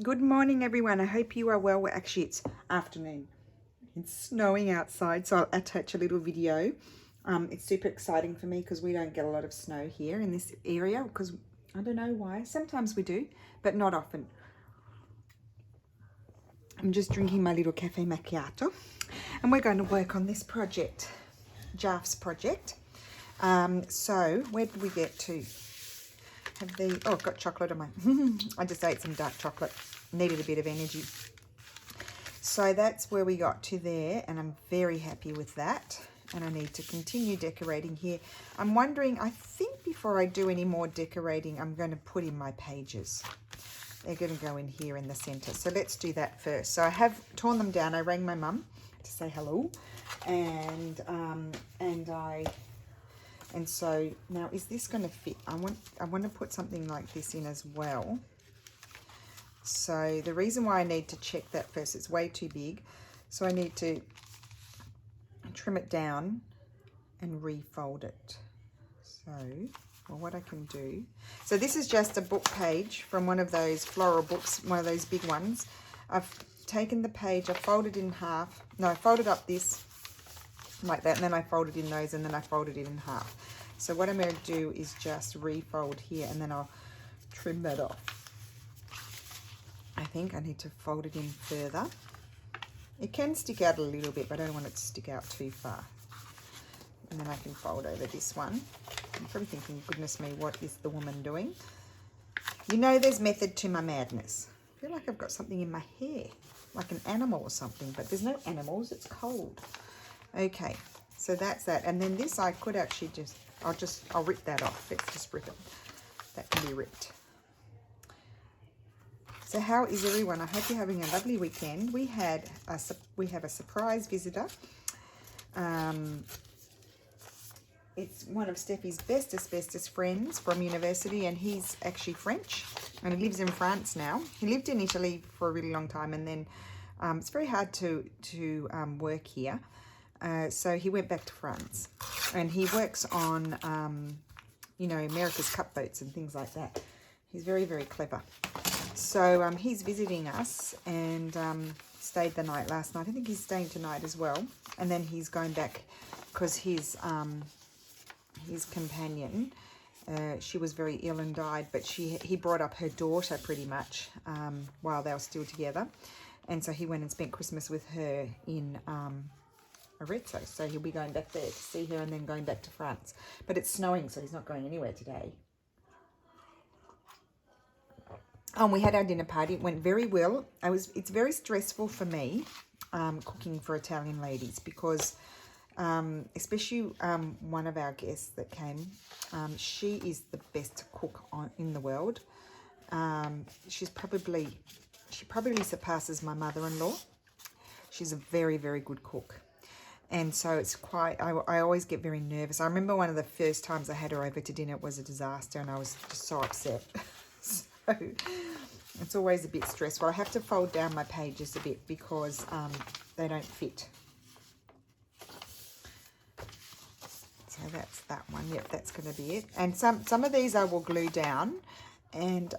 Good morning, everyone. I hope you are well. Well, actually, it's afternoon. It's snowing outside, so I'll attach a little video. It's super exciting for me because we don't get a lot of snow here in this area because I don't know why. Sometimes we do, but not often. I'm just drinking my little cafe macchiato and we're going to work on this project, Jarf's project. So where did we get to? I've got chocolate on my, I just ate some dark chocolate, needed a bit of energy. So that's where we got to there, and I'm very happy with that. And I need to continue decorating here. I'm wondering, I think before I do any more decorating, I'm going to put in my pages. They're going to go in here in the center. So let's do that first. So I have torn them down. I rang my mum to say hello, and so now, is this going to fit? I want to put something like this in as well. So the reason why I need to check that first, it's way too big. So I need to trim it down and refold it. So, well, what I can do. So this is just a book page from one of those floral books, one of those big ones. I've taken the page, I folded in half. No, I folded up this like that, and then I folded in those, and then I folded it in half. So what I'm going to do is just refold here, and then I'll trim that off. I think I need to fold it in further. It can stick out a little bit, but I don't want it to stick out too far. And then I can fold over this one. I'm probably thinking, goodness me, what is the woman doing? You know, there's method to my madness. I feel like I've got something in my hair, like an animal or something, but there's no animals, it's cold. Okay, so that's that. And then this I could actually I'll rip that off. Let's just rip it. That can be ripped. So how is everyone? I hope you're having a lovely weekend. We have a surprise visitor. It's one of Steffi's bestest friends from university, and he's actually French, and he lives in France now. He lived in Italy for a really long time, and then it's very hard to work here. So he went back to France, and he works on, you know, America's Cup boats and things like that. He's very, very clever. So he's visiting us, and stayed the night last night. I think he's staying tonight as well. And then he's going back because his companion, she was very ill and died, but he brought up her daughter pretty much while they were still together. And so he went and spent Christmas with her in Arezzo. So he'll be going back there to see her and then going back to France. But it's snowing, so he's not going anywhere today. We had our dinner party. It went very well. It's very stressful for me cooking for Italian ladies because especially one of our guests that came, she is the best cook in the world. She probably surpasses my mother-in-law. She's a very, very good cook. And so it's quite, I always get very nervous. I remember one of the first times I had her over to dinner, it was a disaster, and I was just so upset. So it's always a bit stressful. I have to fold down my pages a bit because they don't fit. So that's that one. Yep, that's going to be it. And some of these I will glue down and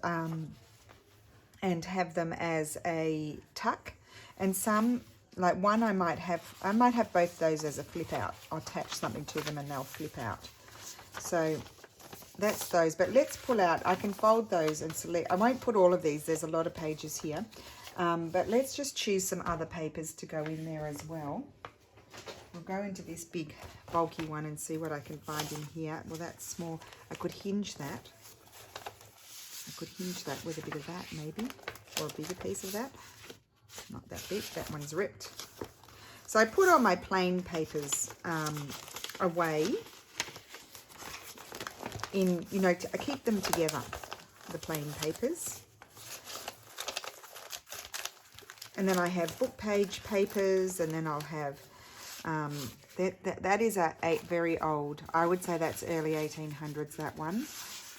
have them as a tuck. And some, like one, I might have both those as a flip out. I'll attach something to them and they'll flip out. So that's those. But let's pull out. I can fold those and select. I won't put all of these. There's a lot of pages here. But let's just choose some other papers to go in there as well. We'll go into this big bulky one and see what I can find in here. Well, that's small. I could hinge that. With a bit of that maybe, or a bigger piece of that. Not that big. That one's ripped. So I put all my plain papers away. I keep them together, the plain papers. And then I have book page papers, and then I'll have that is a very old. I would say that's early 1800s. That one.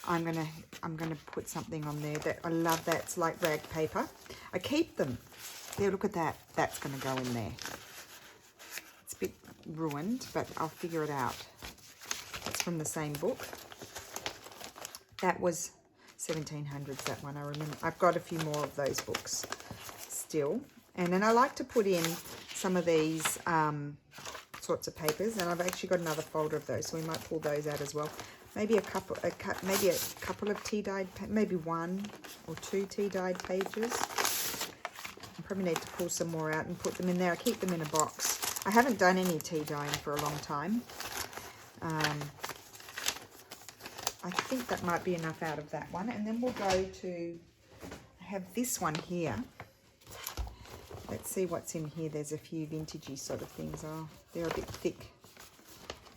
I'm gonna put something on there that I love. That's like rag paper. I keep them. There, look at that. That's gonna go in there. It's a bit ruined, but I'll figure it out. It's from the same book. That was 1700s, that one. I remember I've got a few more of those books still. And then I like to put in some of these sorts of papers, and I've actually got another folder of those, so we might pull those out as well. Maybe a couple of tea-dyed, maybe 1 or 2 tea-dyed pages. I probably need to pull some more out and put them in there. I keep them in a box. I haven't done any tea dyeing for a long time. I think that might be enough out of that one. And then we'll go to, I have this one here. Let's see what's in here. There's a few vintagey sort of things. Oh, they're a bit thick.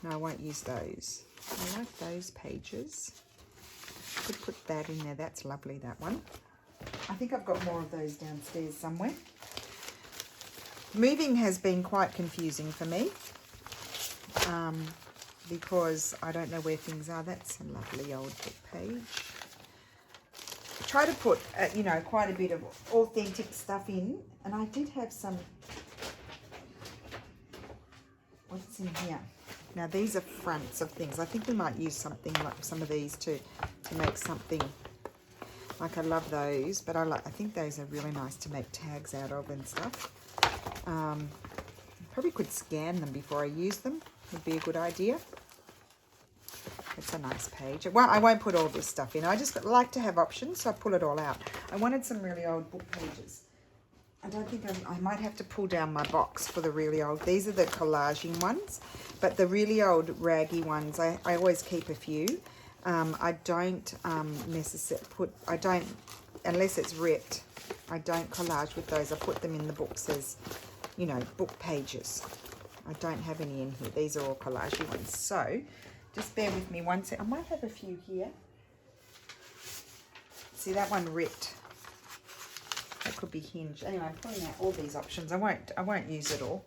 No, I won't use those. I like those pages. Could put that in there. That's lovely, that one. I think I've got more of those downstairs somewhere. Moving has been quite confusing for me because I don't know where things are. That's a lovely old book page. I try to put, you know, quite a bit of authentic stuff in, and I did have some. What's in here? Now these are fronts of things. I think we might use something like some of these to make something. Like I love those, but I think those are really nice to make tags out of and stuff. Probably could scan them before I use them. Would be a good idea. It's a nice page. Well, I won't put all this stuff in. I just like to have options, so I pull it all out. I wanted some really old book pages. I don't think I might have to pull down my box for the really old. These are the collaging ones, but the really old raggy ones, I always keep a few. I don't necessarily unless it's ripped, I don't collage with those. I put them in the books as, you know, book pages. I don't have any in here. These are all collagey ones. So just bear with me one sec. I might have a few here. See, that one ripped. That could be hinged. Anyway, I'm pulling out all these options. I won't use it all.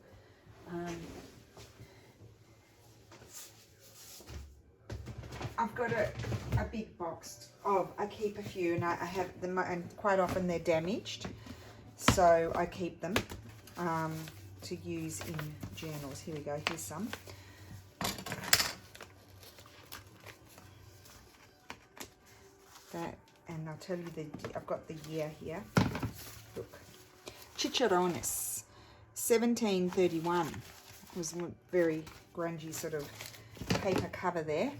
I've got a big box of, I keep a few, and I have them, and quite often they're damaged, so I keep them to use in journals. Here we go, here's some. That, and I'll tell you I've got the year here. Look, Chicharrones, 1731. It was a very grungy sort of paper cover there.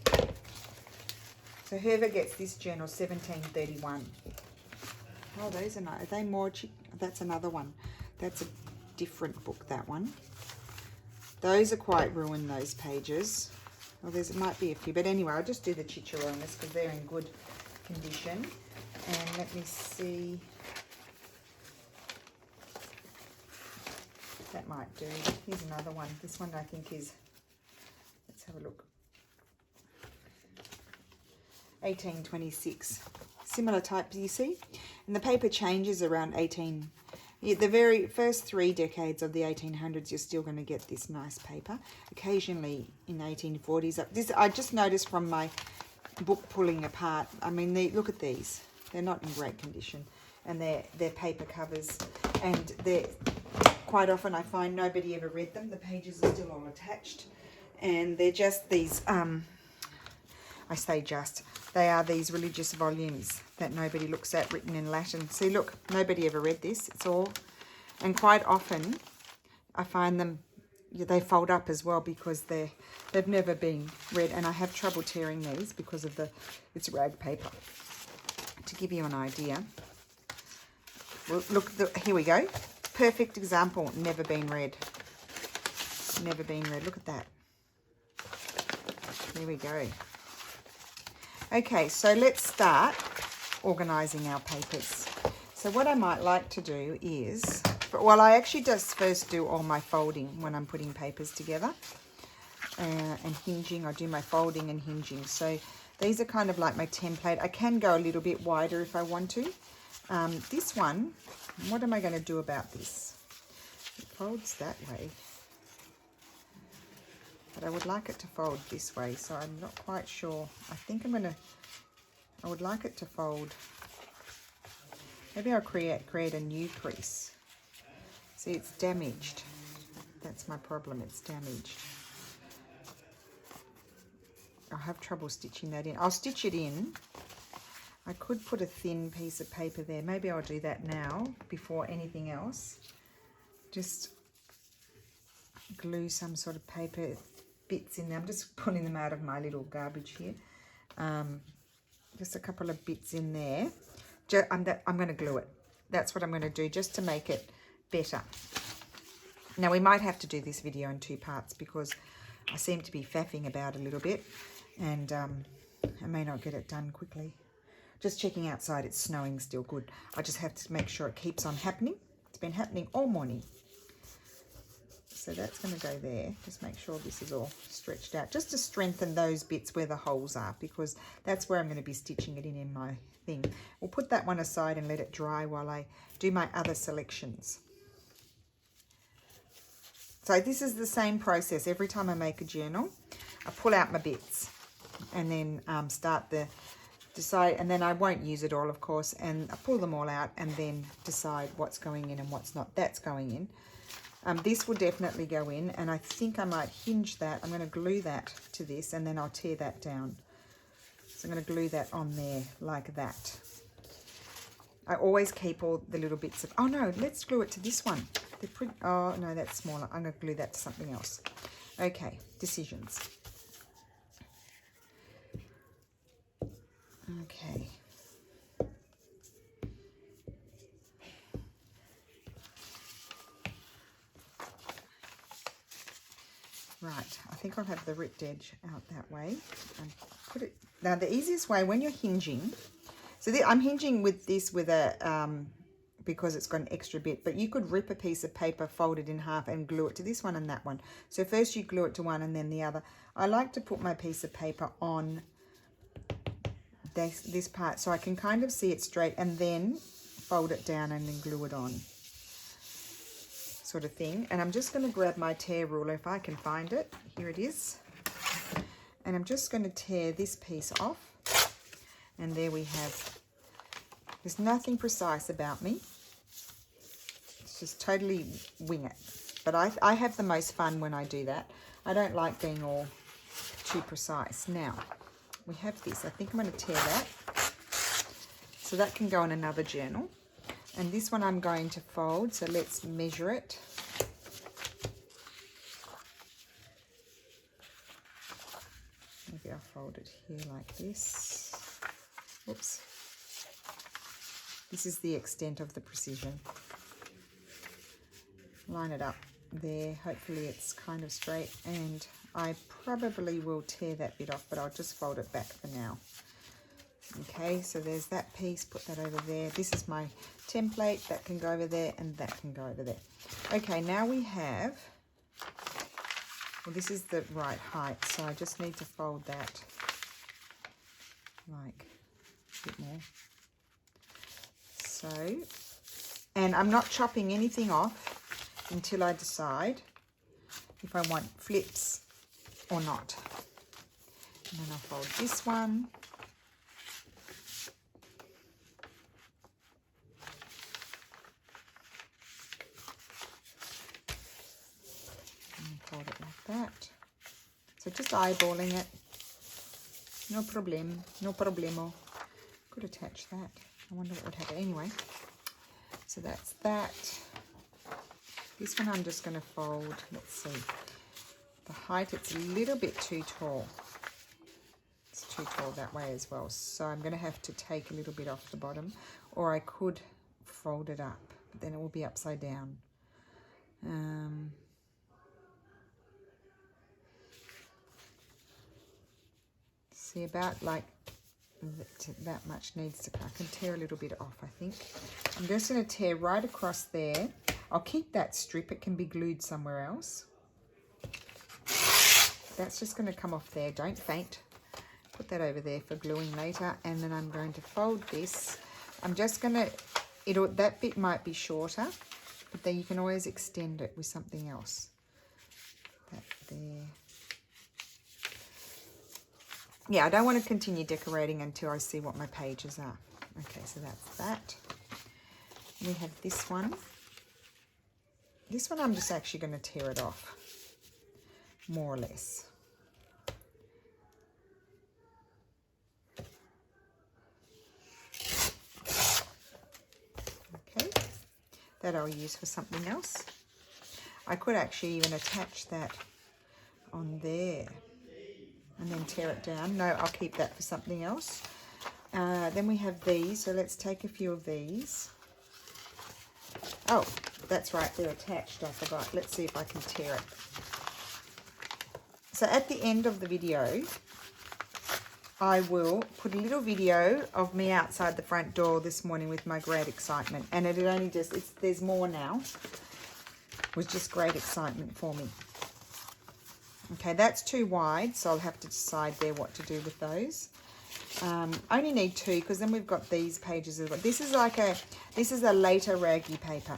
So whoever gets this journal, 1731. Oh, those are nice. Are they more? That's another one. That's a different book, that one. Those are quite ruined, those pages. Well, there might be a few, but anyway, I'll just do the chicharrones because they're in good condition. And let me see. That might do. Here's another one. This one I think is, let's have a look. 1826. Similar type, you see? And the paper changes around the very first 3 decades of the 1800s, you're still going to get this nice paper. Occasionally in 1840s. This I just noticed from my book pulling apart. I mean, look at these. They're not in great condition. And they're paper covers. And they're quite often I find nobody ever read them. The pages are still all attached. And they're just these, I say just, they are these religious volumes that nobody looks at, written in Latin. See, look, nobody ever read this. It's all, and quite often I find them, they fold up as well because they've never been read. And I have trouble tearing these because of it's rag paper. To give you an idea, well, look, here we go. Perfect example, never been read. Never been read. Look at that. There we go. Okay, so let's start organising our papers. So what I might like to do is, well, I actually just first do all my folding when I'm putting papers together and hinging. I do my folding and hinging. So these are kind of like my template. I can go a little bit wider if I want to. This one, what am I going to do about this? It folds that way. But I would like it to fold this way, so I'm not quite sure. I think I would like it to fold. Maybe I'll create a new crease. See, it's damaged. That's my problem, it's damaged. I'll have trouble stitching that in. I'll stitch it in. I could put a thin piece of paper there. Maybe I'll do that now before anything else. Just glue some sort of paper bits in there. I'm just pulling them out of my little garbage here. Just a couple of bits in there. I'm going to glue it. That's what I'm going to do just to make it better. Now we might have to do this video in 2 parts because I seem to be faffing about a little bit and I may not get it done quickly. Just checking outside, it's snowing still good. I just have to make sure it keeps on happening. It's been happening all morning. So that's going to go there. Just make sure this is all stretched out. Just to strengthen those bits where the holes are, because that's where I'm going to be stitching it in my thing. We'll put that one aside and let it dry while I do my other selections. So this is the same process. Every time I make a journal, I pull out my bits and then decide, and then I won't use it all, of course, and I pull them all out and then decide what's going in and what's not. That's going in. This will definitely go in, and I think I might hinge that. I'm going to glue that to this, and then I'll tear that down. So I'm going to glue that on there like that. I always keep all the little bits of, oh no, let's glue it to this one. Oh no, that's smaller. I'm going to glue that to something else. Okay, decisions. Okay. Right, I think I'll have the ripped edge out that way and put it. Now the easiest way when you're hinging, so I'm hinging with this with a, because it's got an extra bit, but you could rip a piece of paper, fold it in half and glue it to this one and that one. So first you glue it to one and then the other. I like to put my piece of paper on this part so I can kind of see it straight and then fold it down and then glue it on, sort of thing. And I'm just going to grab my tear ruler if I can find it. Here it is. And I'm just going to tear this piece off. And there we have, there's nothing precise about me. It's just totally wing it. But I have the most fun when I do that. I don't like being all too precise. Now, we have this. I think I'm going to tear that. So that can go in another journal. And this one I'm going to fold, so let's measure it. Maybe I'll fold it here like this. Oops. This is the extent of the precision. Line it up there. Hopefully it's kind of straight, and I probably will tear that bit off, but I'll just fold it back for now. Okay, so there's that piece, put that over there. This is my template, that can go over there and that can go over there. Okay, now we have, well, this is the right height, so I just need to fold that like a bit more. So, and I'm not chopping anything off until I decide if I want flips or not. And then I'll fold this one. Fold it like that. So just eyeballing it. No problem. No problemo. Could attach that. I wonder what would happen anyway. So that's that. This one I'm just going to fold. Let's see. The height, it's a little bit too tall. It's too tall that way as well. So I'm going to have to take a little bit off the bottom. Or I could fold it up. But then it will be upside down. See, about like that much needs to, I can tear a little bit off, I think. I'm just going to tear right across there. I'll keep that strip, it can be glued somewhere else. That's just going to come off there, don't faint. Put that over there for gluing later, and then I'm going to fold this. I'm just going to, that bit might be shorter, but then you can always extend it with something else. That there. Yeah, I don't want to continue decorating until I see what my pages are. Okay, so that's that. We have this one. This one I'm just actually going to tear it off, more or less. that I'll use for something else. I could actually even attach that on there and then tear it down. No, I'll keep that for something else. Then we have these, so let's take a few of these. Oh, that's right, they're attached, I forgot. Let's see if I can tear it. So at the end of the video, I will put a little video of me outside the front door this morning with my great excitement. And it only just, there's more now. It was just great excitement for me. Okay, that's too wide, so I'll have to decide there what to do with those. I only need 2 because then we've got these pages as well. This is like this is a later raggy paper.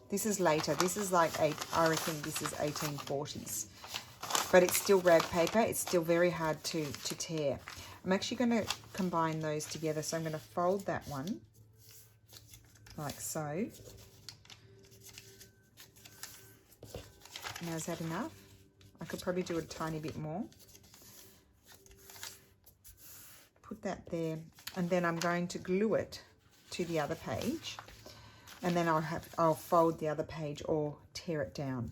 This is later. This is like, I reckon this is 1840s. But it's still rag paper. It's still very hard to tear. I'm actually going to combine those together. So I'm going to fold that one like so. Now, is that enough? I could probably do a tiny bit more. Put that there, and then I'm going to glue it to the other page, and then I'll fold the other page or tear it down.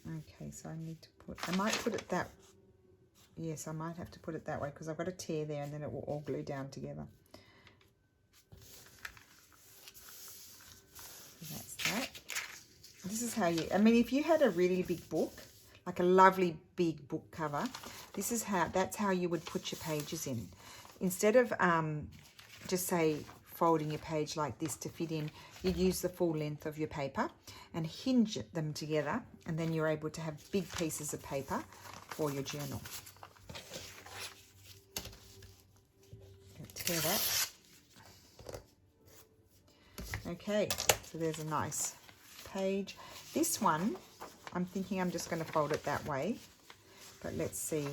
Okay, so I need to I might put it that, yes, I might have to put it that way because I've got a tear there and then it will all glue down together. So that's that. This is how you, I mean, if you had a really big book, like a lovely big book cover, that's how you would put your pages in. Instead of just say folding your page like this to fit in, you use the full length of your paper and hinge them together, and then you're able to have big pieces of paper for your journal. Tear that. Okay, so there's a nice page. This one, I'm thinking I'm just going to fold it that way, but let's see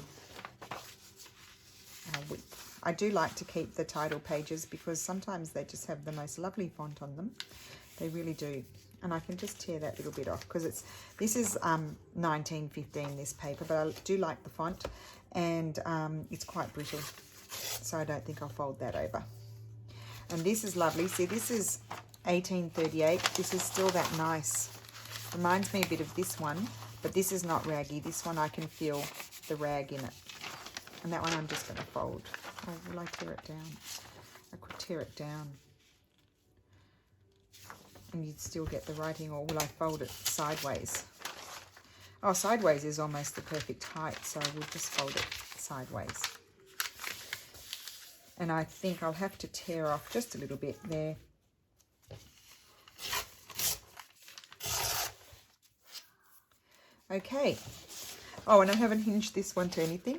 our width. I do like to keep the title pages because sometimes they just have the most lovely font on them. They really do. And I can just tear that little bit off because this is 1915, this paper, but I do like the font, and it's quite brittle, so I don't think I'll fold that over. And this is lovely. See, this is 1838. This is still that nice. Reminds me a bit of this one, but this is not raggy. This one I can feel the rag in it. And that one I'm just going to fold. Oh, will I tear it down? I could tear it down. And you'd still get the writing, or will I fold it sideways? Oh, sideways is almost the perfect height, so we'll just fold it sideways. And I think I'll have to tear off just a little bit there. Okay. Oh, and I haven't hinged this one to anything.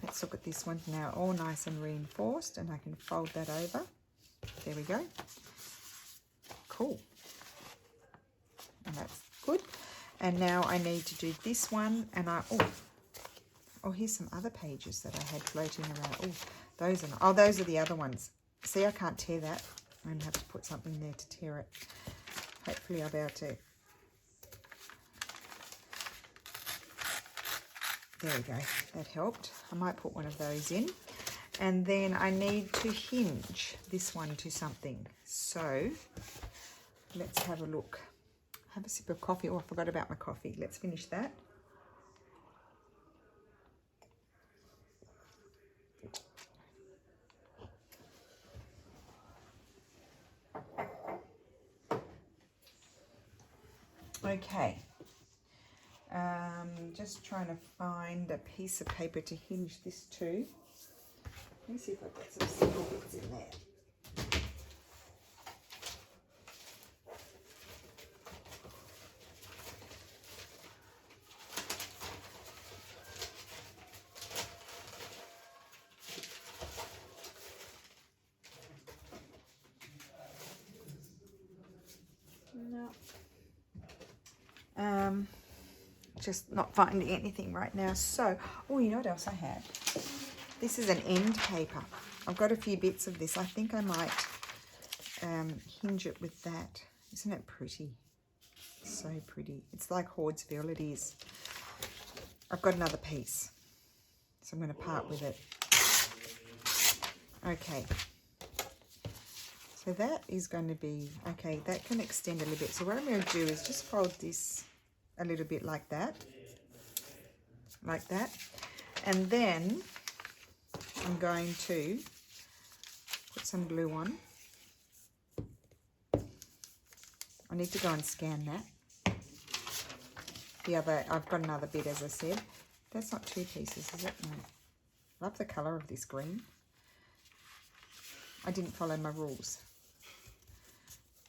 Let's look at this one now, all nice and reinforced, and I can fold that over. There we go. Cool. And that's good. And now I need to do this one, and oh, here's some other pages that I had floating around. Oh, those are the other ones. See, I can't tear that. I'm going to have to put something there to tear it. Hopefully I'll be able to. There we go. That helped. I might put one of those in. And then I need to hinge this one to something. So let's have a look. Have a sip of coffee. Oh, I forgot about my coffee. Let's finish that. Okay. Just trying to find a piece of paper to hinge this to. Let me see if I've got some simple bits in there. No. Just not finding anything right now. So, oh, you know what else I have? This is an end paper. I've got a few bits of this. I think I might hinge it with that. Isn't it pretty? So pretty. It's like Hoardsville, it is. I've got another piece, so I'm going to part with it. Okay. So that is going to be, okay, that can extend a little bit. So what I'm going to do is just fold this a little bit like that. Like that. And then I'm going to put some glue on. I need to go and scan that. The other, I've got another bit, as I said. That's not 2 pieces, is it? No. Love the colour of this green. I didn't follow my rules.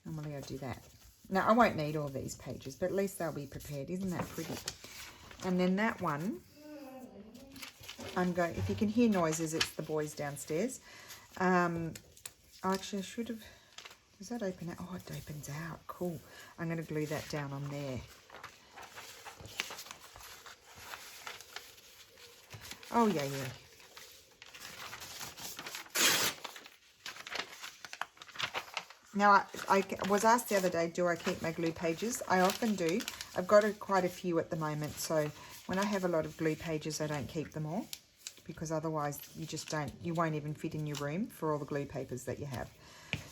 Normally I do that. Now, I won't need all these pages, but at least they'll be prepared. Isn't that pretty? And then that one, I'm going, if you can hear noises, it's the boys downstairs. Actually, I should have, does that open out? Oh, it opens out. Cool. I'm going to glue that down on there. Oh, yeah. Now, I was asked the other day, do I keep my glue pages? I often do. I've got quite a few at the moment, so when I have a lot of glue pages, I don't keep them all, because otherwise you won't even fit in your room for all the glue papers that you have.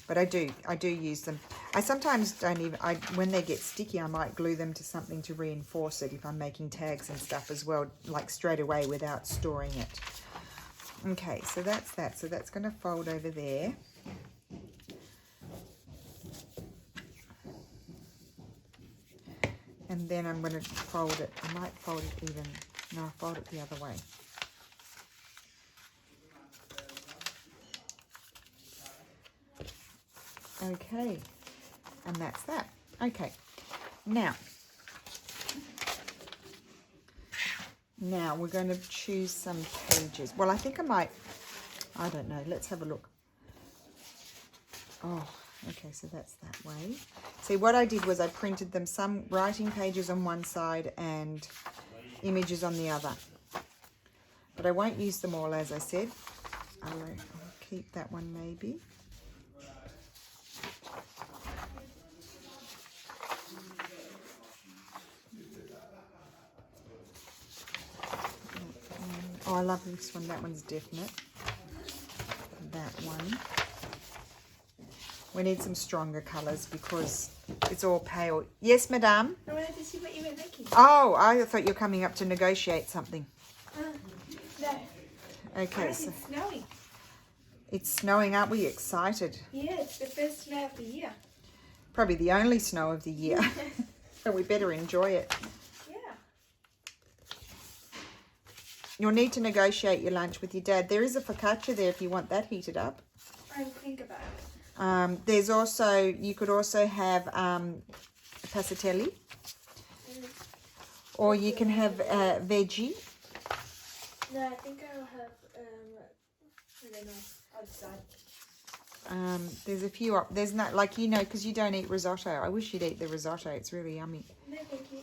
But I do use them. I sometimes don't even, when they get sticky, I might glue them to something to reinforce it if I'm making tags and stuff as well, like straight away without storing it. Okay, so that's that. So that's going to fold over there. And then I'm going to fold it. I might fold it even. No, I'll fold it the other way. Okay. And that's that. Okay. Now we're going to choose some pages. Well, I think I might. I don't know. Let's have a look. Oh, okay. So that's that way. See, what I did was I printed them, some writing pages on one side and images on the other. But I won't use them all, as I said. I'll keep that one maybe. Oh, I love this one. That one's definite. That one. We need some stronger colours because it's all pale. Yes, madame? I wanted to see what you were making. Oh, I thought you were coming up to negotiate something. No. Okay, It's snowing. It's snowing. Aren't we excited? Yeah, it's the first snow of the year. Probably the only snow of the year. So we better enjoy it. Yeah. You'll need to negotiate your lunch with your dad. There is a focaccia there if you want that heated up. I'll think about it. There's also, you could also have passatelli, or you can have veggie. No, I think I'll have, I don't know, I'll decide. There's a few, there's not, like, you know, because you don't eat risotto. I wish you'd eat the risotto. It's really yummy. No, thank you.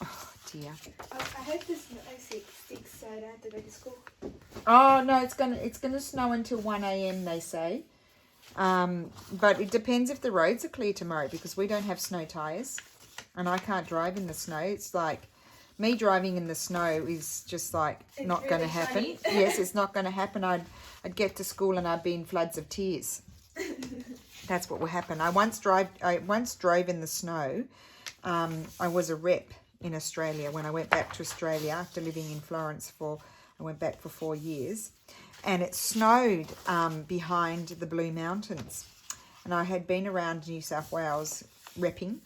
Oh, dear. I hope the snow sticks so I don't have to go to school. Oh, no, it's gonna snow until 1 a.m. they say. But it depends if the roads are clear tomorrow, because we don't have snow tyres and I can't drive in the snow. It's like me driving in the snow is just like it's not really going to happen. Yes, it's not going to happen. I'd get to school and I'd be in floods of tears. That's what will happen. I once drove in the snow. I was a rep in Australia when I went back to Australia after living in Florence I went back for 4 years. And it snowed behind the Blue Mountains. And I had been around New South Wales repping.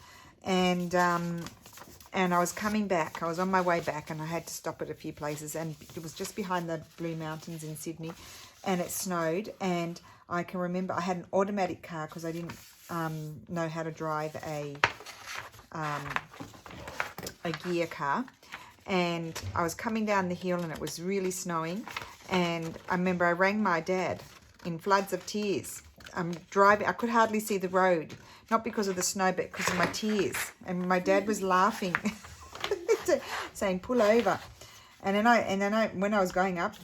And I was coming back. I was on my way back and I had to stop at a few places. And it was just behind the Blue Mountains in Sydney. And it snowed. And I can remember I had an automatic car because I didn't know how to drive a gear car. And I was coming down the hill and it was really snowing. And I remember I rang my dad in floods of tears. I'm driving. I could hardly see the road, not because of the snow, but because of my tears. And my dad was laughing, saying, "Pull over." And then when I was going up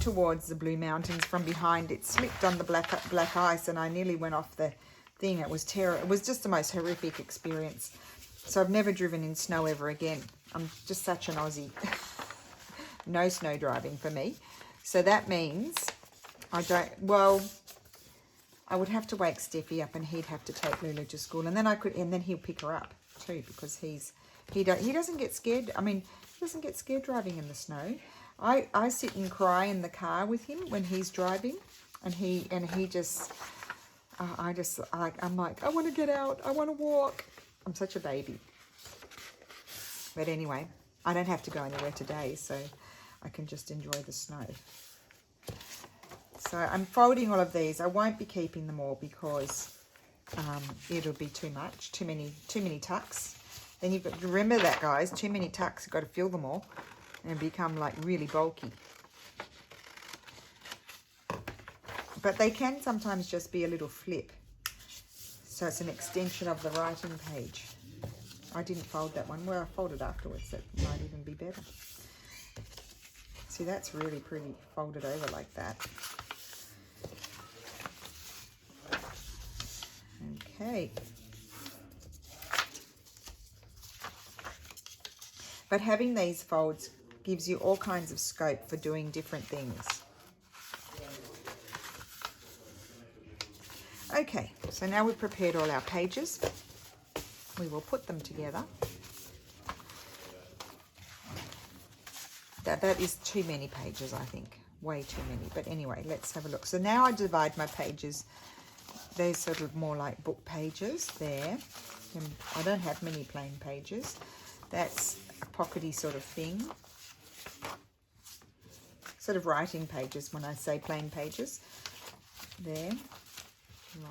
towards the Blue Mountains from behind, it slipped on the black ice, and I nearly went off the thing. It was terrible. It was just the most horrific experience. So I've never driven in snow ever again. I'm just such an Aussie. no snow driving for me. So that means I don't, well, I would have to wake Steffi up and he'd have to take Lulu to school, and then then he'll pick her up too, because he doesn't get scared. I mean, he doesn't get scared driving in the snow. I sit and cry in the car with him when he's driving, and he just, I'm like, I want to get out, I want to walk. I'm such a baby. But anyway, I don't have to go anywhere today, so I can just enjoy the snow. So I'm folding all of these. I won't be keeping them all because it'll be too much, too many tucks. Then you've got to remember that, guys, too many tucks, you've got to fill them all and become like really bulky. But they can sometimes just be a little flip. So it's an extension of the writing page. I didn't fold that one. Well, I folded afterwards. That might even be better. See, that's really pretty folded over like that. Okay. But having these folds gives you all kinds of scope for doing different things. Okay, so now we've prepared all our pages. We will put them together. That is too many pages, I think. Way too many. But anyway, let's have a look. So now I divide my pages. They're sort of more like book pages there. And I don't have many plain pages. That's a pockety sort of thing. Sort of writing pages when I say plain pages. There.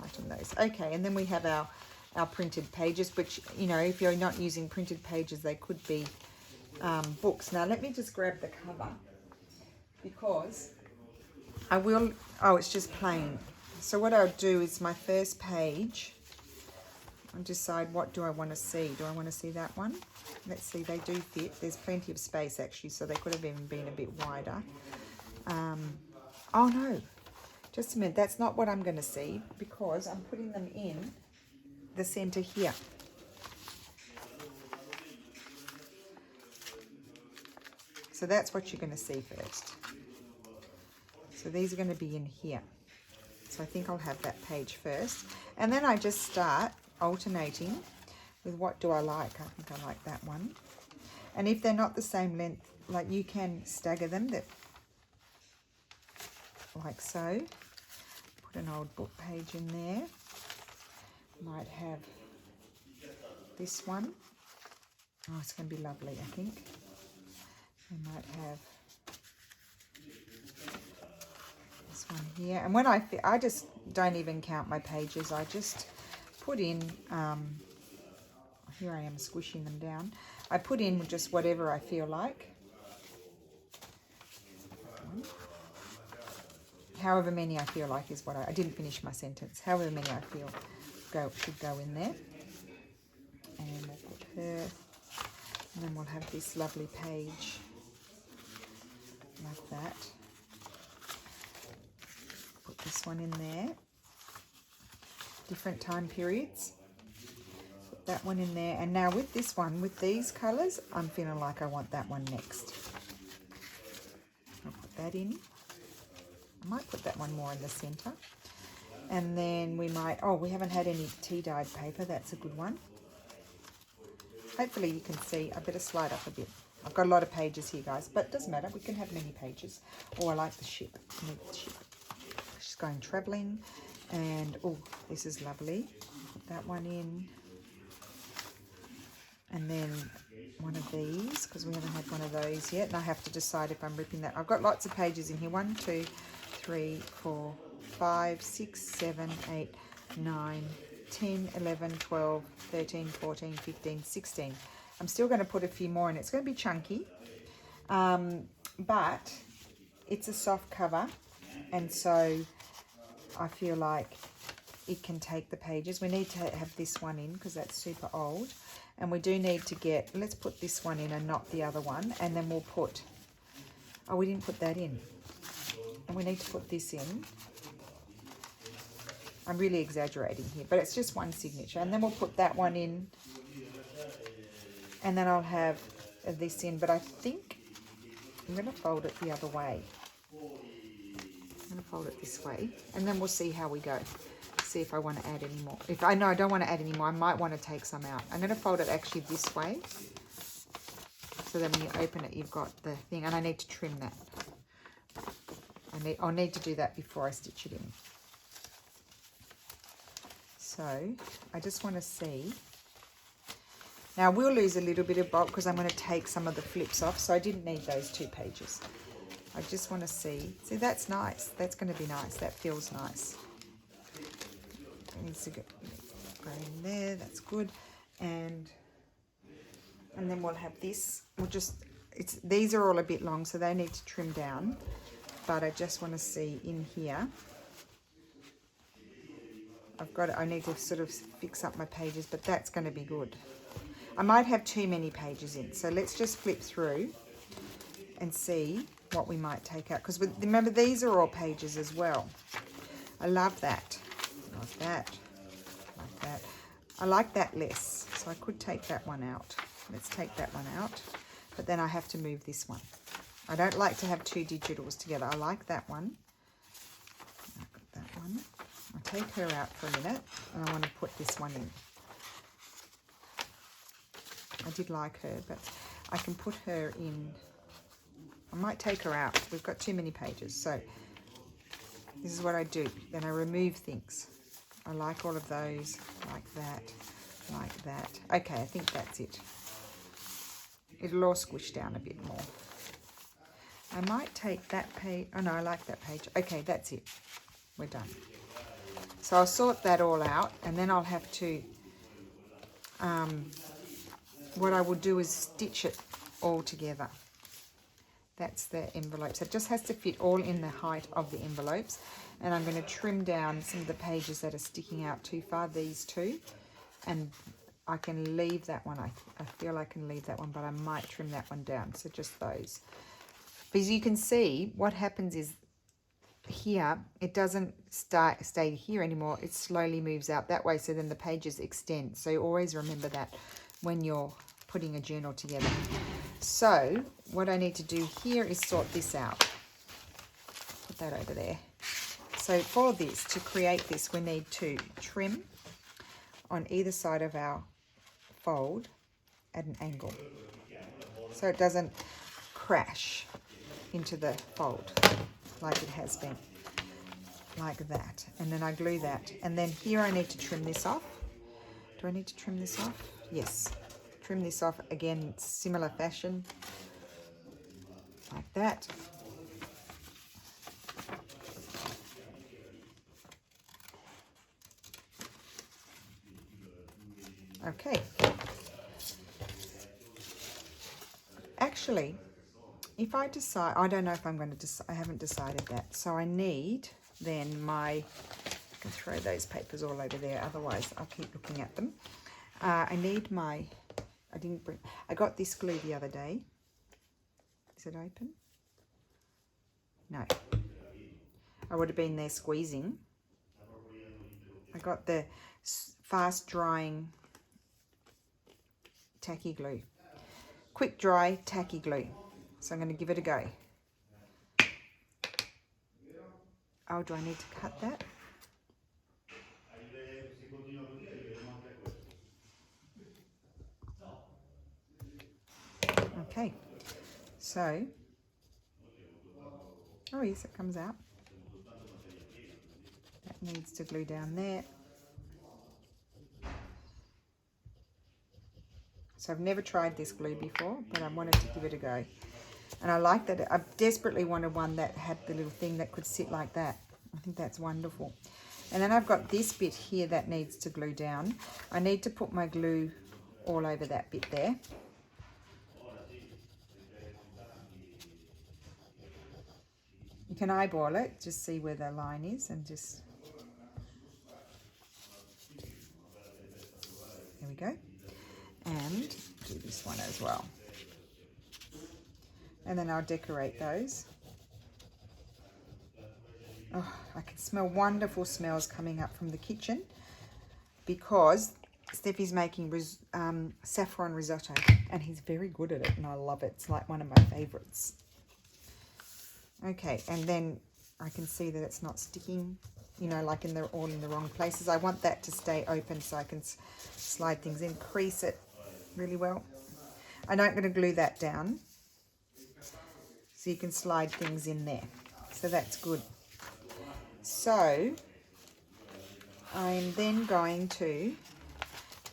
Right on those. Okay, and then we have our printed pages, which, you know, if you're not using printed pages, they could be books. Now, let me just grab the cover, because I will, oh, it's just plain. So what I'll do is my first page, I'll decide what do I want to see. Do I want to see that one? Let's see, they do fit. There's plenty of space, actually, so they could have even been a bit wider. Oh, no. Just a minute, that's not what I'm going to see, because I'm putting them in the center here. So that's what you're going to see first. So these are going to be in here. So I think I'll have that page first. And then I just start alternating with what do I like. I think I like that one. And if they're not the same length, like, you can stagger them, that like so. Put an old book page in there. Might have this one. Oh, it's going to be lovely, I think. I might have this one here. And when I just don't even count my pages. I just put in, here I am squishing them down. I put in just whatever I feel like. However many I feel like is what I didn't finish my sentence. However many I feel should go in there. And we'll put her. And then we'll have this lovely page. Like that. Put this one in there. Different time periods. Put that one in there. And now with this one, with these colours, I'm feeling like I want that one next. I'll put that in. I might put that one more in the centre. And then we might, oh, we haven't had any tea-dyed paper. That's a good one. Hopefully you can see. I better slide up a bit. I've got a lot of pages here, guys, but it doesn't matter. We can have many pages. Oh, I like the ship. I need the ship. She's going travelling. And, oh, this is lovely. Put that one in. And then one of these, because we haven't had one of those yet. And I have to decide if I'm ripping that. I've got lots of pages in here. 1, 2, 3, 4, 5, 6, 7, 8, 9, 10, 11, 12, 13, 14, 15, 16. I'm still going to put a few more in. It's going to be chunky, but it's a soft cover, and so I feel like it can take the pages. We need to have this one in because that's super old, and we do need to get, let's put this one in and not the other one, and then we'll put, oh, we didn't put that in, and we need to put this in. I'm really exaggerating here, but it's just one signature. And then we'll put that one in. And then I'll have this in. But I think I'm going to fold it the other way. I'm going to fold it this way, and then we'll see how we go. See if I want to add any more. If I know I don't want to add any more, I might want to take some out. I'm going to fold it actually this way, so that when you open it, you've got the thing. And I need to trim that. I'll need to do that before I stitch it in. So I just want to see. Now we'll lose a little bit of bulk because I'm going to take some of the flips off. So I didn't need those 2 pages. I just want to see. See, that's nice. That's going to be nice. That feels nice. It needs to go in there. That's good. And then we'll have this. We'll just. These are all a bit long, so they need to trim down. But I just want to see in here. I need to sort of fix up my pages, but that's going to be good. I might have too many pages in, so let's just flip through and see what we might take out. Because remember, these are all pages as well. I love that. Like that. Like that. I like that less, so I could take that one out. Let's take that one out, but then I have to move this one. I don't like to have 2 digitals together. I like that one. I've got that one. I'll take her out for a minute, and I want to put this one in. I did like her, but I can put her in. I might take her out. We've got too many pages, so this is what I do. Then I remove things. I like all of those, like that, like that. Okay, I think that's it. It'll all squish down a bit more. I might take that page. Oh no, I like that page. Okay, that's it. We're done. So I'll sort that all out, and then I'll have to, what I will do is stitch it all together. That's the envelope. So it just has to fit all in the height of the envelopes. And I'm going to trim down some of the pages that are sticking out too far, these 2. And I can leave that one. I feel I can leave that one, but I might trim that one down. So just those. Because you can see what happens is here, it doesn't stay here anymore. It slowly moves out that way, so then the pages extend. So always remember that when you're putting a journal together. So what I need to do here is sort this out. Put that over there. So for this, to create this, we need to trim on either side of our fold at an angle, so it doesn't crash into the fold like it has been, like that. And then I glue that, and then here I need to trim this off. Do I need to trim this off? Yes. Trim this off again, similar fashion, like that. Okay. Actually, if I decide, I don't know if I'm going to decide, I haven't decided that. So I need then I can throw those papers all over there, otherwise I'll keep looking at them. I need my, I got this glue the other day. Is it open? No. I would have been there squeezing. I got the fast drying tacky glue. Quick dry tacky glue. So I'm going to give it a go. Oh, do I need to cut that? Okay. So, oh yes, it comes out. That needs to glue down there. So I've never tried this glue before, but I wanted to give it a go. And I like that. I desperately wanted one that had the little thing that could sit like that. I think that's wonderful. And then I've got this bit here that needs to glue down. I need to put my glue all over that bit there. You can eyeball it, just see where the line is, and just, there we go. And do this one as well. And then I'll decorate those. Oh, I can smell wonderful smells coming up from the kitchen because Steffi's making saffron risotto, and he's very good at it, and I love it. It's like one of my favorites. Okay, and then I can see that it's not sticking, you know, like all in the wrong places. I want that to stay open so I can slide things in, crease it really well. I'm not going to glue that down, so you can slide things in there. So that's good. So I'm then going to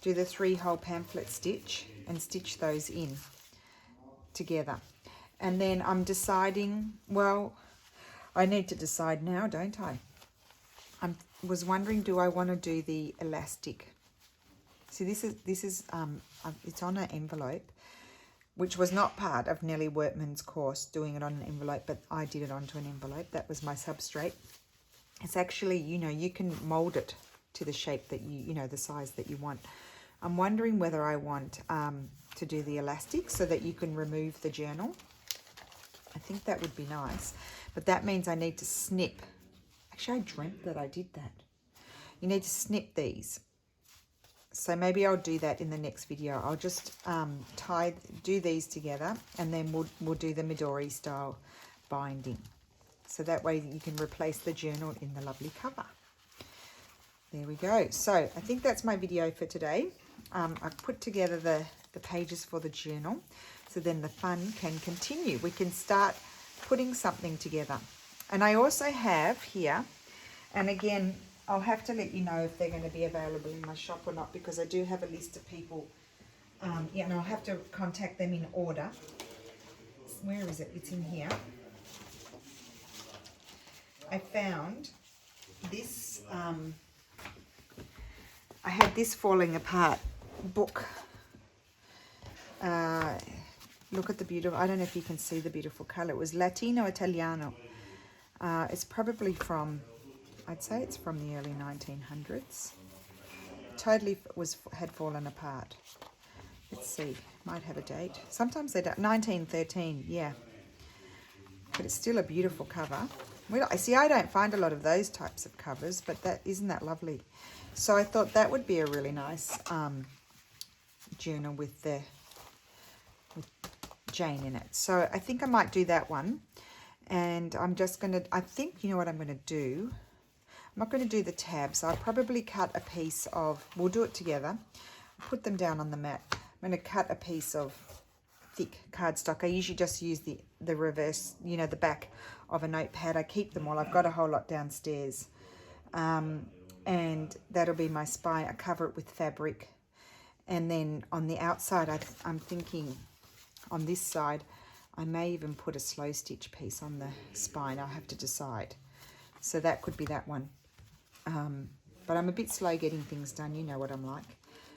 do the 3-hole pamphlet stitch and stitch those in together. And then I'm deciding, well, I need to decide now, don't I? I was wondering, do I want to do the elastic? See, this is it's on an envelope, which was not part of Nellie Workman's course, doing it on an envelope, but I did it onto an envelope. That was my substrate. It's actually, you know, you can mold it to the shape that you know, the size that you want. I'm wondering whether I want to do the elastic so that you can remove the journal. I think that would be nice, but that means I need to snip. Actually, I dreamt that I did that. You need to snip these. So maybe I'll do that in the next video. I'll just do these together, and then we'll do the Midori style binding. So that way you can replace the journal in the lovely cover. There we go. So I think that's my video for today. I've put together the pages for the journal, so then the fun can continue. We can start putting something together. And I also have here, and again, I'll have to let you know if they're going to be available in my shop or not, because I do have a list of people, yeah, and I'll have to contact them in order. Where is it? It's in here. I found this, I had this falling apart book. Look at the beautiful, I don't know if you can see the beautiful color. It was Latino Italiano. It's probably from, I'd say it's from the early 1900s. Totally had fallen apart. Let's see, might have a date. Sometimes they don't, 1913, yeah. But it's still a beautiful cover. Well, see, I don't find a lot of those types of covers, but isn't that lovely? So I thought that would be a really nice journal with Jane in it. So I think I might do that one. And I'm just going to, I think, you know what I'm going to do? I'm not going to do the tabs. I'll probably cut a piece of, we'll do it together. Put them down on the mat. I'm going to cut a piece of thick cardstock. I usually just use the reverse, you know, the back of a notepad. I keep them all. I've got a whole lot downstairs. And that'll be my spine. I cover it with fabric. And then on the outside, I'm thinking on this side, I may even put a slow stitch piece on the spine. I'll have to decide. So that could be that one. But I'm a bit slow getting things done. You know what I'm like.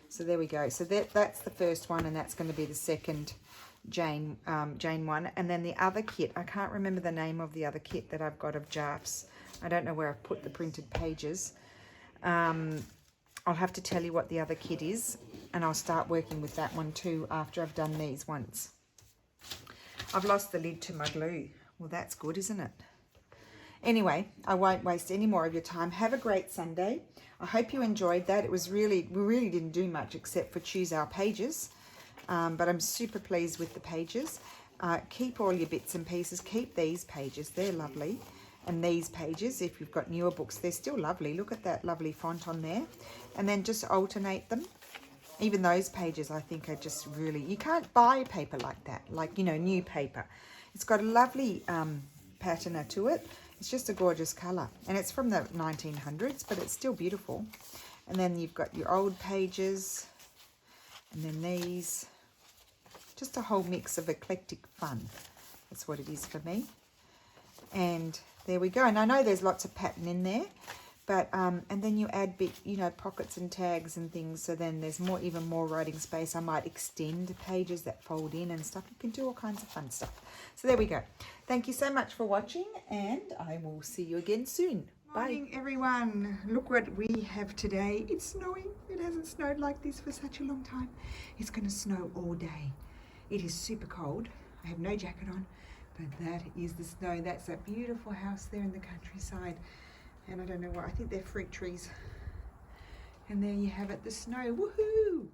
So there we go. So that's the first one, and that's going to be the second Jane one. And then the other kit, I can't remember the name of the other kit that I've got of Jarf's. I don't know where I've put the printed pages. I'll have to tell you what the other kit is, and I'll start working with that one too after I've done these once. I've lost the lid to my glue. Well, that's good, isn't it? Anyway, I won't waste any more of your time. Have a great Sunday. I hope you enjoyed that. It was really, we really didn't do much except for choose our pages. But I'm super pleased with the pages. Keep all your bits and pieces. Keep these pages. They're lovely. And these pages, if you've got newer books, they're still lovely. Look at that lovely font on there. And then just alternate them. Even those pages, I think, are just really... You can't buy paper like that, like, you know, new paper. It's got a lovely patina to it. It's just a gorgeous colour. And it's from the 1900s, but it's still beautiful. And then you've got your old pages. And then these. Just a whole mix of eclectic fun. That's what it is for me. And there we go. And I know there's lots of pattern in there. But, and then you add bit, you know, pockets and tags and things. So then there's more, even more writing space. I might extend pages that fold in and stuff. You can do all kinds of fun stuff. So there we go. Thank you so much for watching, and I will see you again soon. Morning, everyone. Look what we have today. It's snowing. It hasn't snowed like this for such a long time. It's going to snow all day. It is super cold. I have no jacket on, but that is the snow. That's that beautiful house there in the countryside. And I don't know what, I think they're fruit trees. And there you have it, the snow. Woohoo!